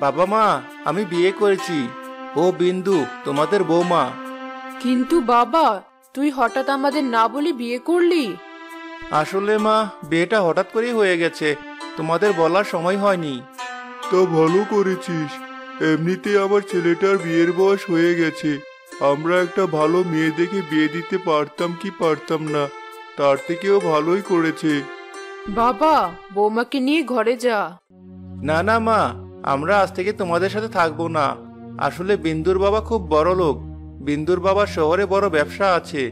বাবা মা, আমি বিয়ে করেছি। ও বিন্দু তোমাদের বৌমা। কিন্তু বাবা, তুই হঠাৎ আমাদের না বলে বিয়ে করলি? আসলে মা, বিয়েটা হঠাৎ করেই হয়ে গেছে, তোমাদের বলার সময় হয়নি। তা ভালো করেছিস। এমনিতে আমার ছেলেটার বিয়ের বয়স হয়ে গেছে। আমরা একটা ভালো মেয়ে দেখে বিয়ে দিতে পারতাম কি পারতাম না, তার থেকেও ভালোই করেছে। বাবা, বৌমাকে নিয়ে ঘরে যা। না না মা, আমরা আজ থেকে তোমাদের সাথে থাকবো না। আসলে বিন্দুর বাবা খুব বড় লোক। বিন্দুর বাবার শহরে বড় ব্যবসা আছে,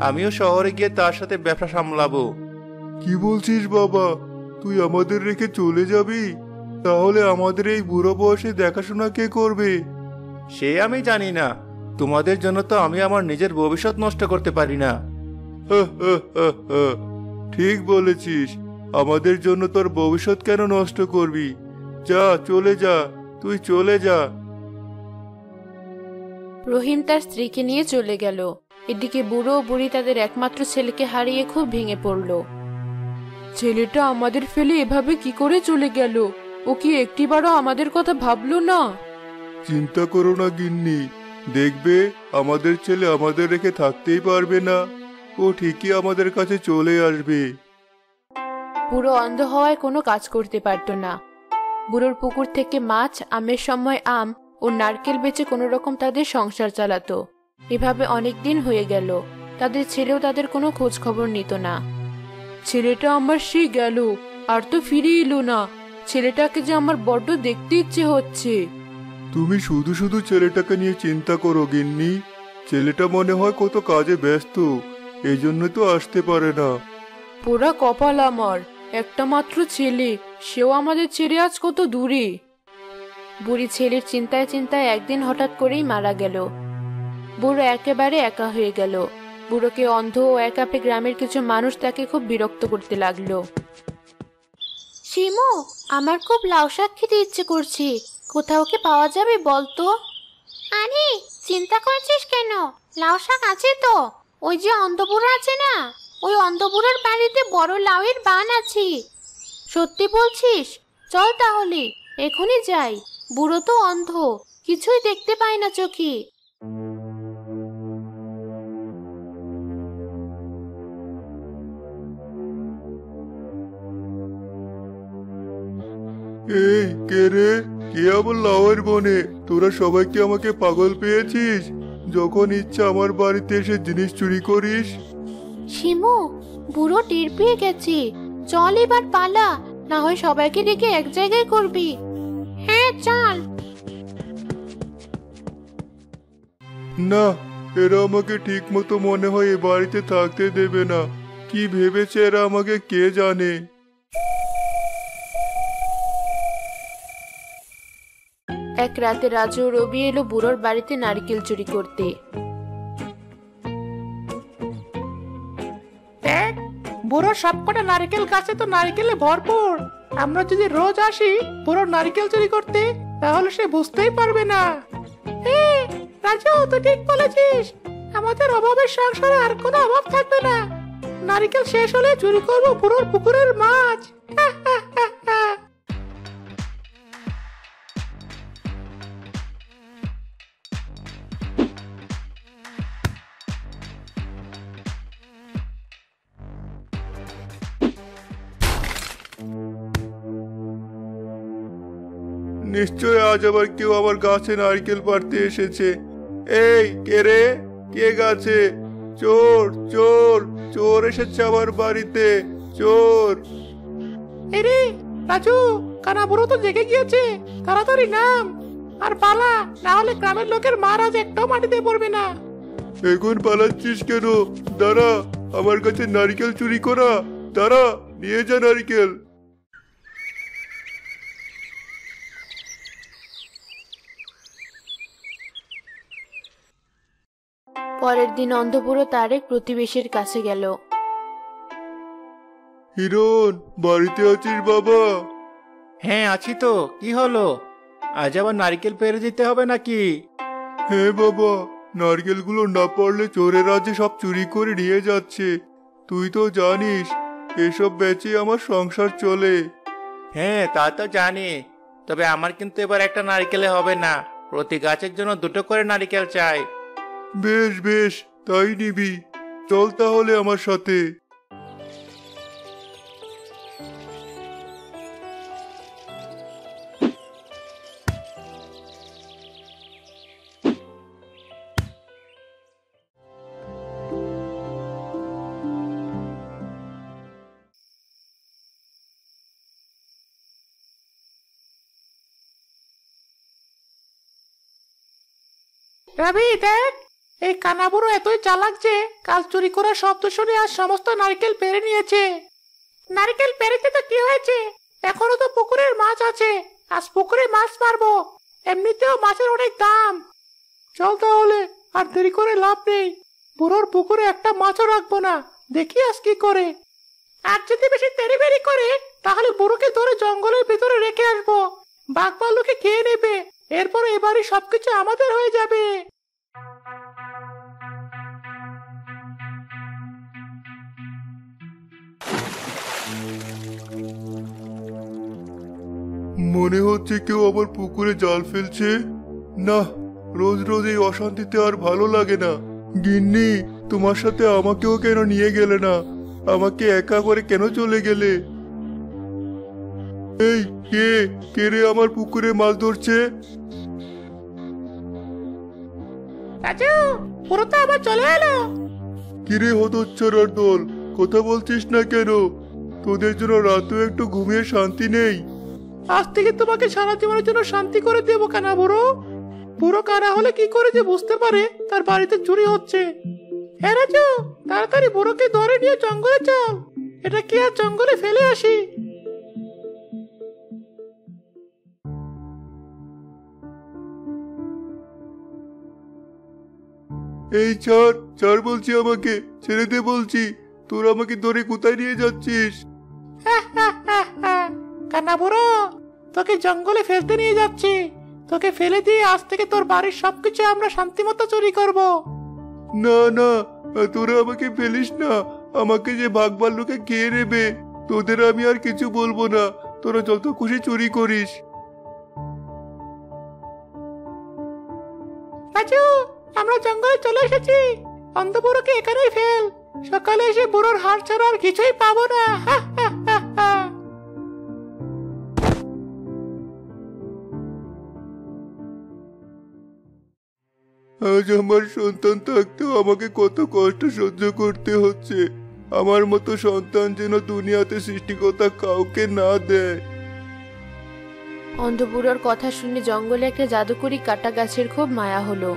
আমিও শহরে গিয়ে তার সাথে ব্যবসা সামলাবো। কি বলছিস বাবা? তুই আমাদের রেখে চলে যাবি? তাহলে আমাদের এই বুড়ো বয়সে দেখাশোনা কে করবে? সে আমি জানি না, তোমাদের জন্য তো আমি আমার নিজের ভবিষ্যৎ নষ্ট করতে পারি না। ঠিক বলেছিস, আমাদের জন্য তোর ভবিষ্যৎ কেন নষ্ট করবি? যা, চলে যা, তুই চলে যা। রহিম তার স্ত্রীকে নিয়ে চলে গেল। এদিকে বুড়ো ও বুড়ি তাদের একমাত্র ছেলেকে হারিয়ে খুব ভেঙে পড়ল। ছেলেটা আমাদের ফেলে এভাবে কি করে চলে গেল? ও কি একটিবারও আমাদের কথা ভাবলো না? চিন্তা করো না গিন্নি, দেখবে আমাদের ছেলে আমাদের রেখে থাকতেই পারবে না। ও ঠিকই আমাদের কাছে চলে আসবে। বুড়ো অন্ধ হওয়ায় কোনো কাজ করতে পারতো না। বুড়োর পুকুর থেকে মাছ, আমের সময় আম ও নারকেল বেচে কোনো রকম তাদের সংসার চালাতো। এভাবে অনেক দিন হয়ে গেল। তাদের ছেলেও তাদের কোনো খোঁজ খবর নিত না। ছেলেটা আমার সে গেল, আর তো ফিরে এলো না। ছেলেটাকে যে আমার বড্ড দেখতে ইচ্ছে হচ্ছে। তুমি শুধু শুধু ছেলেটাকে নিয়ে চিন্তা করো গিন্নি। ছেলেটা মনে হয় কত কাজে ব্যস্ত, এই জন্য তো আসতে পারে না। পোড়া কপাল আমার, একটা মাত্র ছেলে, সেও আমাদের ছেড়ে আজ কত দূরে। বুড়ি ছেলের চিন্তায় চিন্তায় একদিন হঠাৎ করেই মারা গেল। বুড়ো একেবারে একা হয়ে গেল। বুড়োকে অন্ধ ও একা পেয়ে গ্রামের কিছু মানুষ তাকে খুব বিরক্ত করতে লাগলো। শিমু, আমার খুব লাউ শাক খেতে ইচ্ছে করছে, কোথাও কি পাওয়া যাবে বলতো? আরে চিন্তা করছিস কেন? লাউ শাক আছে তো। ওই যে অন্ধবুড়ো আছে না, ওই অন্ধবুড়োর বাড়িতে বড় লাউয়ের বান আছে। সত্যি বলছিস? চল তাহলে এখনই যাই। বুড়ো তো অন্ধ, কিছুই দেখতে পায় না চোখে। এই কে রে? কে আবার লাউয়ের বনে? তোরা সবাই কি আমাকে পাগল পেয়েছিস? যখন ইচ্ছা আমার বাড়িতে এসে জিনিস চুরি করিস। শিমু, বুড়ো টের পেয়ে গেছে। চল এবার পালা, না হয় সবাইকে ডেকে এক জায়গায় করবি। হ্যাঁ চল। না, এরা আমাকে ঠিক মতো মনে হয় এ বাড়িতে থাকতে দেবে না। কি ভেবেছে এরা আমাকে কে জানে। এক রাতে রাজু ও রবি এলো বুড়োর বাড়িতে নারকেল চুরি করতে। দেখ, বুড়োর সবকটা নারকেল গাছে তো নারকেলে ভরপুর। আমরা যদি রোজ আসি বুড়োর নারকেল চুরি করতে, তাহলে সে বুঝতেই পারবে না। রাজু, তুই ঠিক বলেছিস। আমাদের অভাবের সংসারে আর কোনো অভাব থাকবে না। নারকেল শেষ হলে চুরি করবো বুড়োর পুকুরের মাছ। নিশ্চয় আজ আবার কেউ আমার গাছে নারকেল পাড়তে এসেছে। এই কে রে? কে গাছে? চোর চোর চোর এসেছে আমার বাড়িতে, চোর। এরে রাজু, কানা বুড়ো তো জেগে গিয়েছে, তাড়াতাড়ি নাম আর পালা, না হলে গ্রামের লোকের মার আজ একটাও মাটিতে পড়বে না। এখন পালাচ্ছিস কেন? দাঁড়া, আমার কাছে নারকেল চুরি করা। দাঁড়া, নিয়ে যা নারকেল। পরের দিন অন্ধবুড়ো তার এক প্রতিবেশীর কাছে গেল। হিরণ, বাড়িতে আছিস বাবা? হ্যাঁ আছি তো, কি হলো? আজ আবার নারকেল পেড়ে দিতে হবে নাকি? হ্যাঁ বাবা, নারকেলগুলো না পারলে চোরেরা যে সব চুরি করে নিয়ে যাচ্ছে। তুই তো জানিস এসব বেচে আমার সংসার চলে। হ্যাঁ তা তো জানি, তবে আমার কিন্তু এবার একটা নারকেলে হবে না, প্রতি গাছের জন্য দুটো করে নারকেল চাই। বেশ বেশ, তাই নিবি। চল তাহলে আমার সাথে। রবি দেখ, এই কানাবুড়ো এতই চালাক যে কাল চুরি করার শব্দ শুনে আজ সমস্ত নারকেল পেরে নিয়েছে। নারকেল পেরেছে তো কি হয়েছে, এখনো তো পুকুরের মাছ আছে, আজ পুকুরে মাছ মারবো। এমনিতেও মাছের অনেক দাম। চল তাহলে, আর দেরি করে লাভ নেই। বুড়োর পুকুরে একটা মাছও রাখবো না, দেখি আজ কি করে। আর যদি বেশি তেড়িবেড়ি করে তাহলে বুড়োকে ধরে জঙ্গলের ভিতরে রেখে আসবো, বাঘ ভাল্লুকে খেয়ে নেবে। এরপর এবারই সবকিছু আমাদের হয়ে যাবে। মনে হচ্ছে কেউ আবার পুকুরে জাল ফেলছে। না, রোজ রোজ এই অশান্তিতে আর ভালো লাগে না। গিন্নি, তোমার সাথে আমাকেও কেন নিয়ে গেলে না? আমাকে একা করে কেন চলে গেলে? এই কে কে রে আমার পুকুরে মাছ ধরছে? রাজু, পুরো তো আবার চলে এলো। কিরে হতচ্ছাড়ার দল, কথা বলছিস না কেন? তোদের জন্য রাতেও একটু ঘুমিয়ে শান্তি নেই? আজ থেকে তোমাকে সারা জীবনের জন্য শান্তি করে দেবো কানা বুড়ো। বুড়ো কানা হলে কি করে যে বুঝতে পারে তার বাড়িতে চুরি হচ্ছে। হ্যাঁ রাজু, তাড়াতাড়ি বুড়োকে ধরে নিয়ে জঙ্গলে চল। এটা কি আর জঙ্গলে ফেলে আসি? এই ছাড় ছাড় বলছি, আমাকে ছেড়ে দে বলছি। তোর আমাকে ধরে কোথায় নিয়ে যাচ্ছিস? কানা বুড়ো, তোকে জঙ্গলে ফেলতে নিয়ে যাচ্ছি। তোকে ফেলে দিয়ে আজ থেকে তোর বাড়ির সবকিছু আমরা শান্তিমতো চুরি করব। না না, তোরা আমাকে ফেলিস না। আমাকে যে বাঘ ভাল্লুকে খেয়ে নেবে। তোদের আমি আর কিছু বলবো না, তোরা যত খুশি চুরি করিস। রাজু, আমরা জঙ্গলে চলে এসেছি। অন্ধ বুড়োকে এখানেই ফেল। সকালে এসে বুড়োর হাড় ছাড়া আর কিছুই পাবো না। আজ আমার সন্তান থাকতেও আমাকে কত কষ্ট সহ্য করতে হচ্ছে। আমার মতো সন্তান যেন দুনিয়াতে সৃষ্টিকর্তা কাউকে না দেয়। অন্ধবুড়োর কথা শুনে জঙ্গলে একটা জাদুকরি কাটা গাছের খুব মায়া হলো।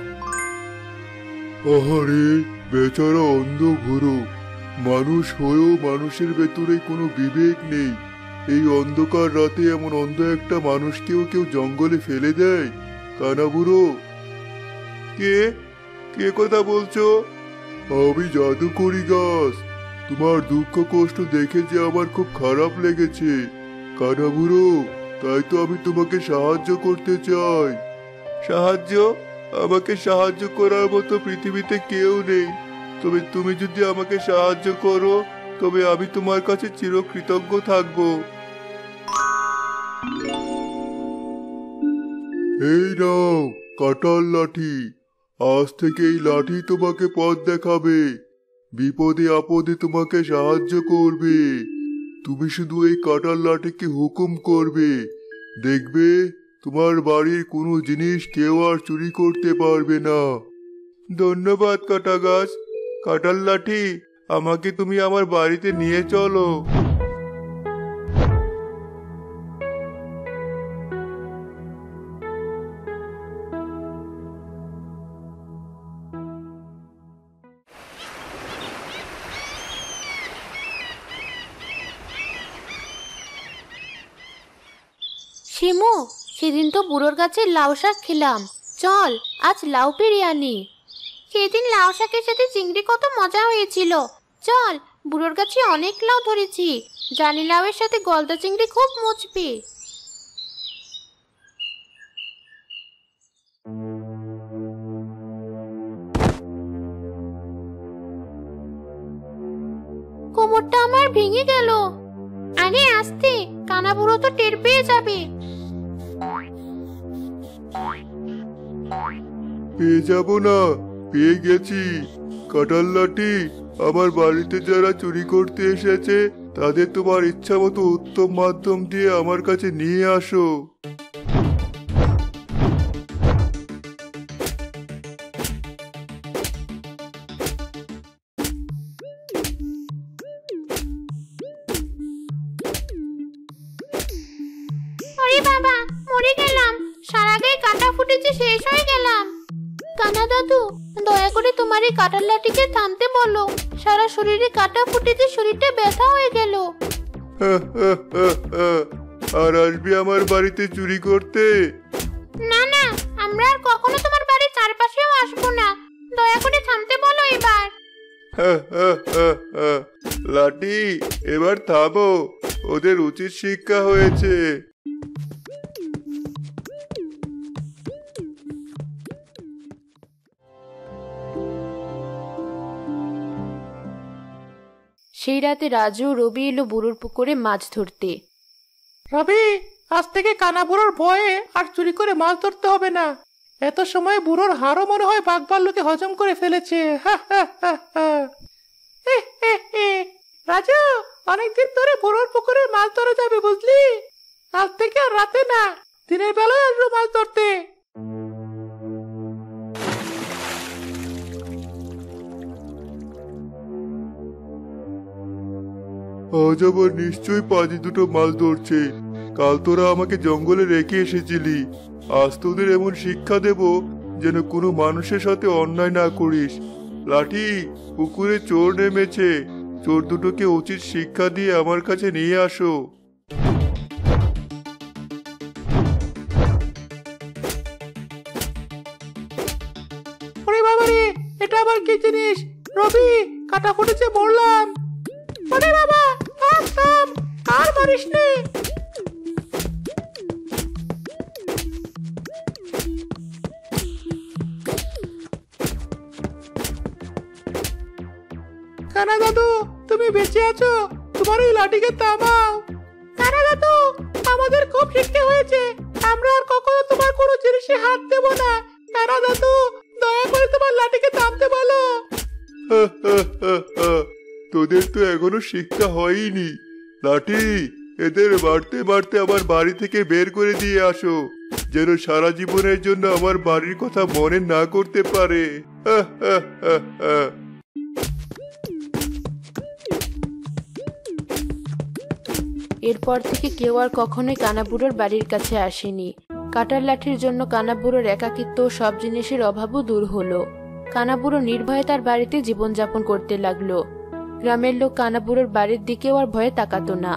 আহারে, বেচারা অন্ধ বুড়ো, মানুষ হয়েও মানুষের ভেতরে কোনো বিবেক নেই। এই অন্ধকার রাতে এমন অন্ধ একটা মানুষকেও কেউ জঙ্গলে ফেলে দেয়? কানা বুড়ো, কে কে কথা বলছো? আমি জাদুকরি গাছ। তোমার দুঃখ কষ্ট দেখে যে আমার খুব খারাপ লেগেছে কানা বুড়ো, তাই তো আমি তোমাকে সাহায্য করতে চাই। সাহায্য? আমাকে সাহায্য করার মতো পৃথিবীতে কেউ নেই। তবে তুমি যদি আমাকে সাহায্য করো তবে আমি তোমার কাছে চিরকৃতজ্ঞ থাকব। এই নাও কাঁটাল লাঠি। আজ থেকে এই লাঠি তোমাকে পথ দেখাবে, বিপদে আপদে তোমাকে সাহায্য করবে। তুমি শুধু এই কাঁটাল লাঠিকে হুকুম করবে, দেখবে তোমার বাড়ির কোনো জিনিস কেউ আর চুরি করতে পারবে না। ধন্যবাদ কাঁটা গাছ। কাঁটাল লাঠি, আমাকে তুমি আমার বাড়িতে নিয়ে চলো। শিমু, সেদিন তো বুড়োর গাছে লাউ শাক খেলাম। চল আজ লাউ পেড়ে আনি। সেদিন লাউ শাকের সাথে চিংড়ি কত মজা হয়েছিল। চল, বুড়োর গাছে অনেক লাউ ধরেছি, জানি লাউয়ের সাথে গলদা চিংড়ি খুব মজবে। কোমরটা আমার ভেঙে গেল। আরে আস্তে, কানা বুড়ো তো টের পেয়ে যাবে। পেয়ে যাব না, পেয়ে গেছি। কাঁঠাল লাঠি, আমার বাড়িতে যারা চুরি করতে এসেছে তাদের তোমার ইচ্ছা মতো উত্তম মাধ্যম দিয়ে আমার কাছে নিয়ে আসো। ওরে বাবা, মরে গেলাম। সারা গায়ে কাটা ফুটেছে, শেষ হয়ে গেলাম। কানা দাদু, দয়া করে তোমার এই কাঁঠাল লাঠিকে থামতে বলো। সারা শরীরে কাটা ফুটেছে, শরীরটা ব্যথা হয়ে গেল। আর আসবি আমার বাড়িতে চুরি করতে? না না, আমরা আর কখনো তোমার বাড়ির চারপাশেও আসবো না। দয়া করে থামতে বলো এবার। লাঠি, এবার থামো, ওদের উচিত শিক্ষা হয়েছে। সেই রাতে রাজু ও রবি এলো বুড়োর পুকুরে মাছ ধরতে। রবি, আজ থেকে কানা বুড়োর ভয়ে আর চুরি করে মাছ ধরতে হবে না। এত সময় বুড়োর হাড়ও মনে হয় বাঘ ভাল্লুকে হজম করে ফেলেছে। রাজু, অনেকদিন ধরে বুড়োর পুকুরে মাছ ধরা যাবে বুঝলি। আজ থেকে আর রাতে না, দিনের বেলায় আসবো মাছ ধরতে। আজ আবার নিশ্চয়ই পাজি দুটো মাছ ধরছে। কাল তোরা আমাকে জঙ্গলে রেখে এসেছিলি, আজ তোদের এমন শিক্ষা দেব যেন কোনো মানুষের সাথে অন্যায় না করিস। লাঠি, পুকুরে চোর নেমেছে, চোর দুটোকে উচিত শিক্ষা দিয়ে আমার কাছে নিয়ে আসো। ওরে বাবারে, এটা আবার কি জিনিস? রবি, কাটা ফুটেছে, মরলাম। ওরে বাবা, থাম থাম, আর মারিস নে। কানা দাদু, তুমি বেঁচে আছো? তোমার ওই লাঠিকে থামাও। কানা দাদু, আমাদের খুব শিখতে হয়েছে, আমরা আর কখনো তোমার কোনো জিনিসে হাত দেব না। কানা দাদু, দয়া করে তোমার লাঠিকে থামতে বলো। তোদের তো এখনো শিক্ষা হয়নি। লাঠি, এদের মারতে মারতে আমার বাড়ি থেকে বের করে দিয়ে আসো, যেন সারা জীবনের জন্য আমার বাড়ির কথা মনে না করতে পারে। এরপর থেকে কেউ আর কখনোই কানাবুড়োর বাড়ির কাছে আসেনি। কাঁটার লাঠির জন্য কানাবুড়োর একাকিত্ব ও সব জিনিসের অভাবও দূর হলো। কানাবুড়ো নির্ভয়ে তার বাড়িতে জীবনযাপন করতে লাগলো। গ্রামের লোক কানাবুড়োর বাড়ির দিকেও আর ভয়ে তাকাতো না।